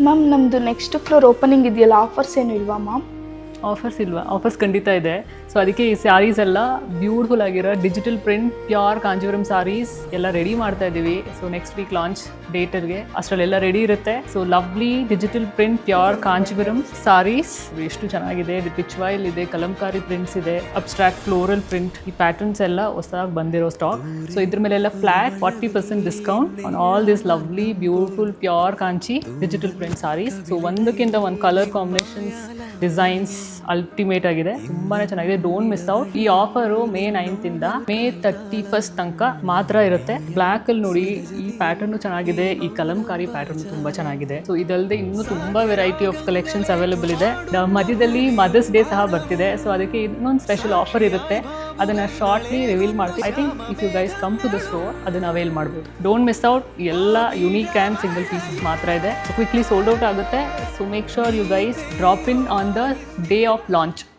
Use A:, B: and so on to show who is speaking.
A: Ma'am ನಮ್ಮದು next floor opening ಇದೆಯಲ್ಲ, offers ಏನು ಇಲ್ವಾ ಮ್ಯಾಮ್?
B: ಆಫರ್ಸ್ ಇಲ್ವಾ? ಆಫರ್ಸ್ ಖಂಡಿತ ಇದೆ. ಸೊ ಅದಕ್ಕೆ ಈ ಸ್ಯಾರೀಸ್ ಎಲ್ಲ ಬ್ಯೂಟಿಫುಲ್ ಆಗಿರೋ digital print pure Kanjeevaram sarees ಎಲ್ಲ ರೆಡಿ ಮಾಡ್ತಾ ಇದ್ದೀವಿ. ಸೊ ನೆಕ್ಸ್ಟ್ ವೀಕ್ ಲಾಂಚ್ ಡೇಟರ್ಗೆ ಅಷ್ಟರಲ್ಲೆಲ್ಲ ರೆಡಿ ಇರುತ್ತೆ. So lovely digital print pure Kanjeevaram sarees ಎಷ್ಟು ಚೆನ್ನಾಗಿದೆ. ಇದು ಪಿಚ್ವಾಯಿಲ್ ಇದೆ, ಕಲಂಕಾರಿ ಪ್ರಿಂಟ್ಸ್ ಇದೆ, ಅಬ್ಸ್ಟ್ರಾಕ್ಟ್ ಫ್ಲೋರಲ್ ಪ್ರಿಂಟ್. ಈ ಪ್ಯಾಟರ್ನ್ಸ್ ಎಲ್ಲ ಹೊಸದಾಗಿ ಬಂದಿರೋ ಸ್ಟಾಕ್. ಸೊ ಇದ್ರ ಮೇಲೆಲ್ಲ flat 40% discount on all this lovely beautiful pure Kanchi digital print sarees. So ಒಂದಕ್ಕಿಂತ ಒಂದು ಕಲರ್ ಕಾಂಬಿನೇಷನ್ಸ್, ಡಿಸೈನ್ಸ್ ಅಲ್ಟಿಮೇಟ್ ಆಗಿದೆ, ತುಂಬಾನೇ ಚೆನ್ನಾಗಿದೆ. Don't miss out. ಈ ಆಫರು May 9th ಇಂದ May 31st ತನಕ ಮಾತ್ರ ಇರುತ್ತೆ. ಬ್ಲ್ಯಾಕ್ ಅಲ್ಲಿ ನೋಡಿ, ಈ ಪ್ಯಾಟರ್ನ್ ಚೆನ್ನಾಗಿದೆ, ಈ ಕಲಂಕಾರಿ ಪ್ಯಾಟರ್ನ್ ತುಂಬಾ ಚೆನ್ನಾಗಿದೆ. ಸೊ ಇದಲ್ಲದೆ ಇನ್ನೂ ತುಂಬಾ ವೆರೈಟಿ ಆಫ್ ಕಲೆಕ್ಷನ್ಸ್ ಅವೈಲೇಬಲ್ ಇದೆ. ಮಧ್ಯದಲ್ಲಿ ಮದರ್ಸ್ ಡೇ ಸಹ ಬರ್ತಿದೆ. ಸೊ ಅದಕ್ಕೆ ಇನ್ನೊಂದು ಸ್ಪೆಷಲ್ ಆಫರ್ ಇರುತ್ತೆ, ಅದನ್ನ ಶಾರ್ಟ್ಲಿ ರಿವೀಲ್ ಮಾಡ್ತೀವಿ. I think if you guys come to the store ಅದನ್ನ ಅವೈಲ್ ಮಾಡ್ಬೋದು. Don't miss out. ಎಲ್ಲ ಯುನೀಕ್ ಆ್ಯಂಡ್ ಸಿಂಗಲ್ ಪೀಸಸ್ ಮಾತ್ರ ಇದೆ. ಸೊ ಕ್ವಿಕ್ಲಿ ಸೋಲ್ಡ್ ಔಟ್ ಆಗುತ್ತೆ. So make sure you guys drop in on the day of launch.